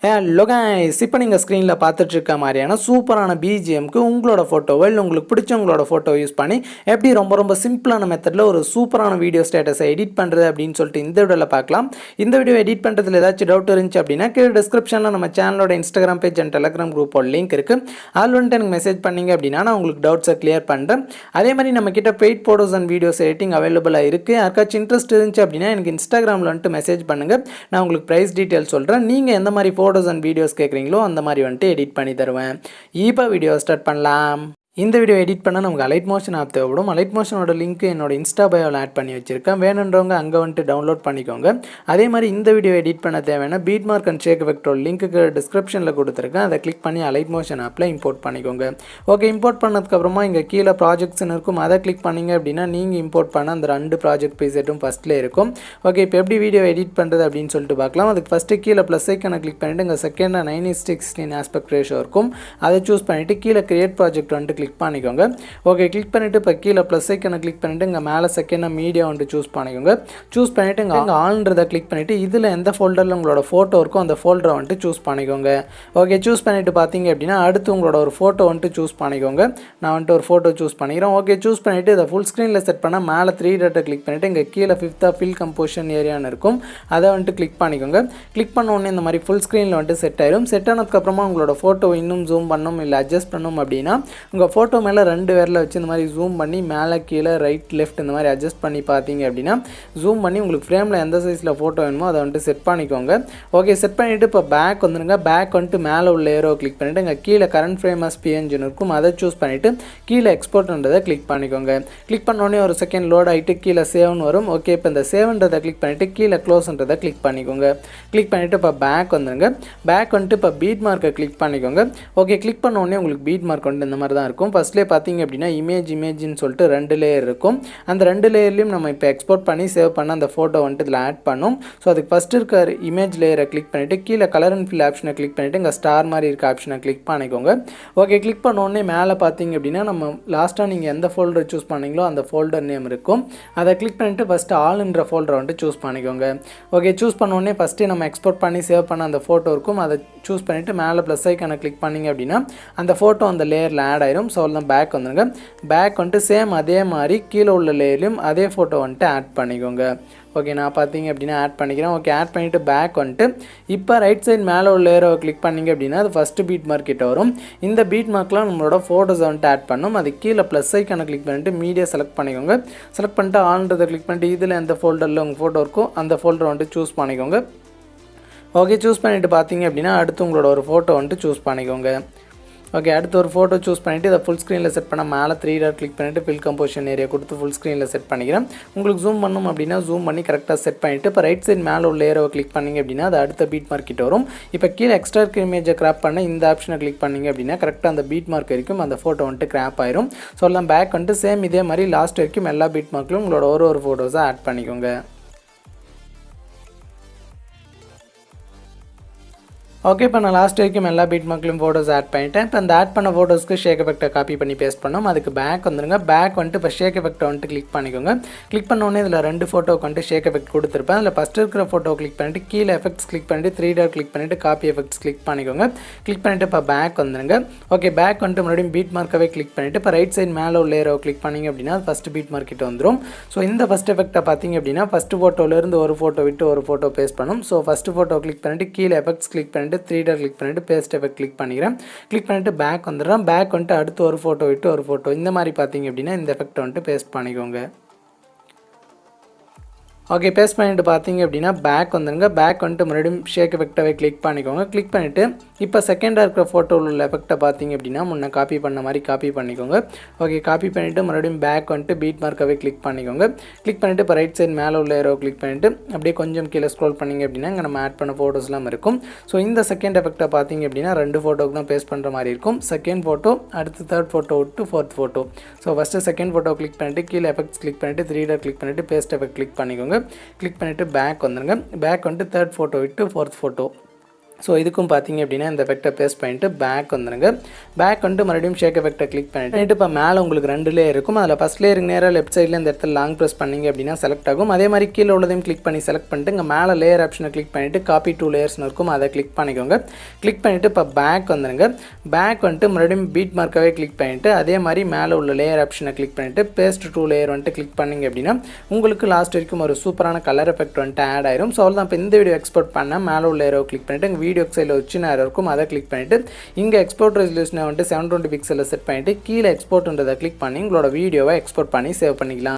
Hello guys இப்போ நீங்க ஸ்கிரீன்ல பார்த்துட்டு இருக்க மாதிரியான சூப்பரான பிஜிஎம்க்கு உங்களோட போட்டோவோ இல்ல உங்களுக்கு பிடிச்சவங்களோட போட்டோ யூஸ் பண்ணி எப்படி ரொம்ப சிம்பிளான மெத்தட்ல ஒரு சூப்பரான வீடியோ ஸ்டேட்டஸை எடிட் பண்றது அப்படினு சொல்லிட்டு இந்த வீடியோல பார்க்கலாம். இந்த வீடியோ எடிட் பண்றதுல ஏதாச்சும் டவுட் இருந்துச்சு அப்படினா கீழ டிஸ்கிரிப்ஷன்ல நம்ம சேனலோட இன்ஸ்டாகிராம் பேஜ் அண்ட் டெலிகிராம் குரூப்போட லிங்க் இருக்கு. அதுல வந்து எனக்கு மெசேஜ் பண்ணீங்க அப்படினா நான் உங்களுக்கு டவுட்ஸை கிளியர் பண்றேன். அதே மாதிரி நம்ம கிட்ட paid photos and videos editing அவேலபிளா இருக்கு. யாருக்காச்சும் இன்ட்ரஸ்ட் இருந்துச்சு அப்படினா எனக்கு இன்ஸ்டாகிராம்ல வந்து மெசேஜ் பண்ணுங்க. நான் உங்களுக்கு பிரைஸ் டீடைல்ஸ் சொல்றேன். நீங்க எந்த மாதிரி photos and videos கேக்குறீங்களோ அந்த மாதிரி வந்து எடிட் பண்ணி தருவேன். இப்போ வீடியோ ஸ்டார்ட் பண்ணலாம். இந்த வீடியோ எடிட் பண்ண நமக்கு அலைட் மோஷன் ஆப் தேவைப்படும். அலைட் மோஷனோட லிங்க் என்னோட இன்ஸ்டா பயோவில் ஆட் பண்ணி வச்சிருக்கேன். வேணுன்றவங்க அங்கே வந்துட்டு டவுன்லோட் பண்ணிக்கோங்க. அதே மாதிரி இந்த வீடியோ எடிட் பண்ண தேவையான பீட் மார்க் அண்ட் ஷேக் எஃபெக்டோட லிங்க்கு டிஸ்கிரிப்ஷனில் கொடுத்துருக்கேன். அதை கிளிக் பண்ணி அலைட் மோஷன் ஆப்பில் இம்போர்ட் பண்ணிக்கோங்க. ஓகே, இம்போர்ட் பண்ணதுக்கப்புறமா இங்கே கீழே ப்ராஜெக்ட்ஸ்னு இருக்கும். அதை கிளிக் பண்ணிங்க அப்படின்னா நீங்கள் இம்போர்ட் பண்ண அந்த 2 ப்ராஜெக்ட் ப்ரீசெட்டும் ஃபஸ்ட்டில் இருக்கும். ஓகே, இப்போ எப்படி வீடியோ எடிட் பண்ணுறது அப்படின்னு சொல்லிட்டு பார்க்கலாம். அதுக்கு ஃபஸ்ட்டு கீழே ப்ளஸ் ஐக்கனை கிளிக் பண்ணிவிட்டு இங்கே செகண்டாக 9:16 ஆஸ்பெக்ட் ரேஷியோ இருக்கும். அதை சூஸ் பண்ணிவிட்டு கீழே கிரியேட் ப்ராஜெக்ட் வந்துட்டு கிளிக் பண்ணிக்கோங்க. ஓகே, கிளிக் பண்ணிவிட்டு இப்போ கீழே ப்ளஸ் ஐக்கனை கிளிக் பண்ணிவிட்டு இங்கே மேலே செகண்டாக மீடியா வந்துட்டு சூஸ் பண்ணிக்கோங்க. சூஸ் பண்ணிவிட்டு இங்கே ஆல்ன்றதை கிளிக் பண்ணிவிட்டு இதில் எந்த ஃபோல்டரில் உங்களோட ஃபோட்டோ இருக்கோ அந்த ஃபோல்டரை வந்துட்டு சூஸ் பண்ணிக்கோங்க. ஓகே, சூஸ் பண்ணிவிட்டு பார்த்தீங்க அப்படின்னா அடுத்து உங்களோட ஒரு ஃபோட்டோ வந்துட்டு சூஸ் பண்ணிக்கோங்க. நான் வந்துட்டு ஒரு ஃபோட்டோ சூஸ் பண்ணிக்கிறேன். ஓகே, சூஸ் பண்ணிவிட்டு இதை ஃபுல் ஸ்க்ரீனில் செட் பண்ணால் மேலே 3 டாட்டை கிளிக் பண்ணிவிட்டு இங்கே கீழே 5th ஃபில் கம்போசிஷன் ஏரியான்னு இருக்கும். அதை வந்துட்டு கிளிக் பண்ணிக்கோங்க. கிளிக் பண்ண உடனே இந்த மாதிரி ஃபுல் ஸ்க்ரீனில் வந்துட்டு செட் ஆயிடும். செட் ஆனதுக்கப்புறமா உங்களோட ஃபோட்டோ இன்னும் ஜூம் பண்ணணும் இல்லை அட்ஜஸ்ட் பண்ணணும் அப்படின்னா உங்கள் ஃபோட்டோ மேலே 2 விரல வச்சு இந்த மாதிரி ஜூம் பண்ணி மேலே கீழே ரைட் லெஃப்ட் இந்த மாதிரி அட்ஜஸ்ட் பண்ணி பார்த்தீங்க அப்படின்னா ஜூம் பண்ணி உங்களுக்கு ஃப்ரேமில் எந்த சைஸில் ஃபோட்டோ வேணுமோ அதை வந்துட்டு செட் பண்ணிக்கோங்க. ஓகே, செட் பண்ணிவிட்டு இப்போ பேக் வந்துடுங்க. பேக் வந்துட்டு மேலே உள்ள ஏரோ கிளிக் பண்ணிவிட்டு இங்கே கீழே கரண்ட் ஃப்ரேம் ஆஸ் பிஎன்ஜின்னு இருக்கும். அதை சூஸ் பண்ணிவிட்டு கீழே எக்ஸ்போர்ட்ன்றதை கிளிக் பண்ணிக்கோங்க. கிளிக் பண்ணோடனே ஒரு செகண்ட் லோட் ஆகிட்டு கீழே சேவ்னு வரும். ஓகே, இப்போ இந்த சேவ்ன்றதை கிளிக் பண்ணிவிட்டு கீழே க்ளோஸ்ன்றதை கிளிக் பண்ணிக்கோங்க. கிளிக் பண்ணிவிட்டு இப்போ பேக் வந்துடுங்க. பேக் வந்துட்டு இப்போ பீட் மார்க்கை கிளிக் பண்ணிக்கோங்க. ஓகே, கிளிக் பண்ண உடனே உங்களுக்கு பீட் மார்க் வந்துட்டு இந்த மாதிரி தான் இருக்கும். ஃபஸ்ட்லேயே பார்த்தீங்க அப்படின்னா இமேஜ்னு சொல்லிட்டு 2 லேயர் இருக்கும். அந்த 2 லேயர்லையும் நம்ம இப்போ எக்ஸ்போர்ட் பண்ணி சேவ் பண்ண அந்த ஃபோட்டோ வந்துட்டு இதில் ஆட் பண்ணும். ஸோ அதுக்கு ஃபஸ்ட்டு இருக்க இமேஜ் லேயரை கிளிக் பண்ணிவிட்டு கீழே கலர் அண்ட் ஃபில் ஆப்ஷனை கிளிக் பண்ணிவிட்டு இங்கே ஸ்டார் மாதிரி இருக்க ஆப்ஷனை கிளிக் பண்ணிக்கோங்க. ஓகே, கிளிக் பண்ண உடனே மேலே பார்த்தீங்க அப்படின்னா நம்ம லாஸ்ட்டாக நீங்கள் எந்த ஃபோல்டர் சூஸ் பண்ணீங்களோ அந்த ஃபோல்டர் நேம் இருக்கும். அதை கிளிக் பண்ணிவிட்டு ஃபஸ்ட்டு ஆல்ன்ற ஃபோல்டரை வந்துட்டு சூஸ் பண்ணிக்கோங்க. ஓகே, சூஸ் பண்ண உடனே ஃபஸ்ட்டு நம்ம எக்ஸ்போர்ட் பண்ணி சேவ் பண்ண அந்த ஃபோட்டோ இருக்கும். அதை சூஸ் பண்ணிவிட்டு மேலே ப்ளஸ் ஐக்கானை கிளிக் பண்ணிங்க அப்படின்னா அந்த ஃபோட்டோ அந்த லேயரில் ஆட் ஆயிரும். ஸோ தான் பேக் வந்துடுங்க. பேக் வந்துட்டு சேம் அதே மாதிரி கீழே உள்ள லேயர்லையும் அதே ஃபோட்டோ வந்துட்டு ஆட் பண்ணிக்கோங்க. ஓகே, நான் பார்த்தீங்க அப்படின்னா ஆட் பண்ணிக்கிறேன். ஓகே, ஆட் பண்ணிவிட்டு பேக் வந்துட்டு இப்போ ரைட் சைட் மேலே உள்ள லேயரை கிளிக் பண்ணிங்க அப்படின்னா அது ஃபஸ்ட்டு பீட் மார்க் கிட்ட வரும். இந்த பீட் மார்க்கில் நம்மளோட ஃபோட்டோஸை வந்துட்டு ஆட் பண்ணும். அது கீழே ப்ளஸ் ஐக்கானை கிளிக் பண்ணிவிட்டு மீடியா செலக்ட் பண்ணிக்கோங்க. செலக்ட் பண்ணிட்டு ஆல்ன்றதை கிளிக் பண்ணிட்டு இதில் எந்த ஃபோல்டரில் உங்கள் ஃபோட்டோ இருக்கோ அந்த ஃபோல்டரை வந்துட்டு சூஸ் பண்ணிக்கோங்க. ஓகே, சூஸ் பண்ணிவிட்டு பார்த்தீங்க அப்படின்னா அடுத்து உங்களோட ஒரு ஃபோட்டோ வந்துட்டு சூஸ் பண்ணிக்கோங்க. ஓகே, அடுத்து ஒரு ஃபோட்டோ சூஸ் பண்ணிவிட்டு இதை ஃபுல் ஸ்க்ரீனில் செட் பண்ண மேலே 3 டாட் கிளிக் பண்ணிவிட்டு ஃபில் கம்போசிஷன் ஏரியா கொடுத்து ஃபுல் ஸ்க்ரீனில் செட் பண்ணிக்கிறேன். உங்களுக்கு ஜூம் பண்ணணும் அப்படின்னா ஜூம் பண்ணி கரெக்டாக செட் பண்ணிவிட்டு இப்போ ரைட் சைட் மேலே உள்ள ஏரோவை கிளிக் பண்ணிங்க அப்படின்னா அது அடுத்த பீட் மார்க் கிட்ட வரும். இப்போ கீழே எக்ஸ்ட்ரா இமேஜை கிராப் பண்ண இந்த ஆப்ஷனை கிளிக் பண்ணிங்க அப்படின்னா கரெக்டாக அந்த பீட் மார்க் வரைக்கும் அந்த ஃபோட்டோ வந்துட்டு கிராப் ஆயிரும். ஸோ எல்லாம் பேக் வந்துட்டு சேம் இதே மாதிரி லாஸ்ட் வரைக்கும் எல்லா பீட் மார்க்லையும் உங்களோட ஒரு ஃபோட்டோஸை ஆட் பண்ணிக்கோங்க. ஓகே, இப்போ நான் லாஸ்ட் வரைக்கும் எல்லா பீட் மார்க்லையும் ஃபோட்டோஸ் ஆட் பண்ணிட்டேன். இப்போ அந்த ஆட் பண்ண ஃபோட்டோஸ்க்கு ஷேக் எஃபெக்ட்டை காப்பி பண்ணி பேஸ்ட் பண்ணோம். அதுக்கு பேக் வந்துடுங்க. பேக் வந்துட்டு இப்போ ஷேக் எஃபெக்ட்டை வந்துட்டு கிளிக் பண்ணிக்கோங்க. கிளிக் பண்ணோடனே இதில் 2 ஃபோட்டோக்கு வந்துட்டு ஷேக் எஃபெக்ட் கொடுத்துருப்பேன். அதில் ஃபஸ்ட்டு இருக்கிற ஃபோட்டோ கிளிக் பண்ணிவிட்டு கீழே எஃபெக்ட்ஸ் கிளிக் பண்ணிவிட்டு 3 டாட் கிளிக் பண்ணிவிட்டு காப்பி எஃபெக்ட்ஸ் கிளிக் பண்ணிக்கோங்க. கிளிக் பண்ணிவிட்டு இப்போ பேக் வந்துடுங்க. ஓகே, பேக் வந்துட்டு மறுபடியும் பீட் மார்க்கவே கிளிக் பண்ணிவிட்டு இப்போ ரைட் சைட் மேலே உள்ள ஏரோ கிளிக் பண்ணிங்க அப்படின்னா ஃபஸ்ட்டு பீட் மார்க் கிட்ட வந்துடும். ஸோ இந்த ஃபஸ்ட் எஃபெக்ட்டை பார்த்தீங்க அப்படின்னா ஃபஸ்ட்டு ஃபோட்டோலேருந்து ஒரு ஃபோட்டோ விட்டு ஒரு ஃபோட்டோ பேஸ்ட் பண்ணும். ஸோ ஃபஸ்ட்டு ஃபோட்டோ கிளிக் பண்ணிவிட்டு கீழே எஃபெக்ட்ஸ் கிளிக் பண்ணிவிட்டு 3 டாட் கிளிக் பண்ணிவிட்டு பேஸ்ட் எஃபெக்ட் கிளிக் பண்ணிக்கிறேன். கிளிக் பண்ணிவிட்டு பேக் வந்துடுறேன். பேக் வந்துட்டு அடுத்து ஒரு ஃபோட்டோ விட்டு ஒரு ஃபோட்டோ இந்த மாதிரி பார்த்தீங்க அப்படின்னா இந்த எஃபெக்ட் வந்துட்டு பேஸ்ட் பண்ணிக்கோங்க. ஓகே, பேஸ்ட் பண்ணிவிட்டு பார்த்தீங்க அப்படின்னா பேக் வந்துடுங்க. பேக் வந்துட்டு மறுபடியும் ஷேக் எஃபெக்டாகவே கிளிக் பண்ணிக்கோங்க. கிளிக் பண்ணிவிட்டு இப்போ செகண்டாக இருக்கிற ஃபோட்டோவில் உள்ள எஃபெக்ட்டை பார்த்தீங்க அப்படின்னா முன்னே காப்பி பண்ண மாதிரி காப்பி பண்ணிக்கோங்க. ஓகே, காப்பி பண்ணிவிட்டு மறுபடியும் பேக் வந்துட்டு பீட் மார்க்காகவே கிளிக் பண்ணிக்கோங்க. கிளிக் பண்ணிவிட்டு இப்போ ரைட் சைட் மேலே உள்ள ஏரோ கிளிக் பண்ணிவிட்டு அப்படியே கொஞ்சம் கீழே ஸ்க்ரோல் பண்ணிங்க அப்படின்னா இங்கே நம்ம ஆட் பண்ண ஃபோட்டோஸ்லாம் இருக்கும். ஸோ இந்த செகண்ட் எஃபெக்ட்டை பார்த்தீங்க அப்படின்னா 2 ஃபோட்டோக்கு தான் பேஸ்ட் பண்ணுற மாதிரி இருக்கும். செகண்ட் ஃபோட்டோ அடுத்து 3rd ஃபோட்டோ விட்டு 4th photo. So first second photo click பண்ணிவிட்டு கீழே எஃபெக்ட்ஸ் கிளிக் பண்ணிவிட்டு 3 டாட் கிளிக் பண்ணிவிட்டு பேஸ்ட் எஃபெக்ட் கிளிக் பண்ணிக்கோங்க. கிளிக் பண்ணிவிட்டு பேக் வந்துடுங்க. பேக் வந்துட்டு 3rd ஃபோட்டோ விட்டு 4th ஃபோட்டோ. ஸோ இதுக்கும் பார்த்தீங்க அப்படின்னா இந்த எஃபெக்டை பேஸ்ட் பண்ணிட்டு பேக் வந்துடுங்க. பேக் வந்துட்டு மறுபடியும் ஷேக் எஃபெக்டை கிளிக் பண்ணிட்டு இப்போ மேலே உங்களுக்கு 2 லேயர் இருக்கும். அதில் ஃபஸ்ட் லேயருக்கு நேராக லெஃப்ட் சைடில் இந்த இடத்துல லாங் ப்ரெஸ் பண்ணிங்க அப்படின்னா செலக்ட் ஆகும். அதே மாதிரி கீழே உள்ளதையும் கிளிக் பண்ணி செலக்ட் பண்ணிட்டு இங்கே மேலே லேயர் ஆப்ஷனை கிளிக் பண்ணிவிட்டு காப்பி 2 லேயர்ஸ்னு இருக்கும், அதை கிளிக் பண்ணிக்கோங்க. கிளிக் பண்ணிவிட்டு இப்போ பேக் வந்துடுங்க. பேக் வந்துட்டு மறுபடியும் பீட் மார்க்காகவே கிளிக் பண்ணிவிட்டு அதே மாதிரி மேலே உள்ள லேயர் ஆப்ஷனை கிளிக் பண்ணிவிட்டு பேஸ்ட் 2 லேயர் வந்துட்டு கிளிக் பண்ணிங்க அப்படின்னா உங்களுக்கு லாஸ்ட் வரைக்கும் ஒரு சூப்பரான கலர் எஃபெக்ட் வந்துட்டு ஆட் ஆயிரும். ஸோ அவ்வளோதான். இப்போ இந்த வீடியோ எக்ஸ்போர்ட் பண்ண மேலே உள்ள லேயரை கிளிக் பண்ணிவிட்டு இங்கே வீடியோ சைடில் வச்சு இருக்கும், அதை கிளிக் பண்ணிட்டு இங்க எக்ஸ்போர்ட் ரெசல்யூஷனை வந்துட்டு 720 பிக்சல்ல செட் பண்ணிட்டு கீழே எக்ஸ்போர்ட்ன்றதை கிளிக் பண்ணி உங்களோட வீடியோவை எக்ஸ்போர்ட் பண்ணி சேவ் பண்ணிக்கலாம்.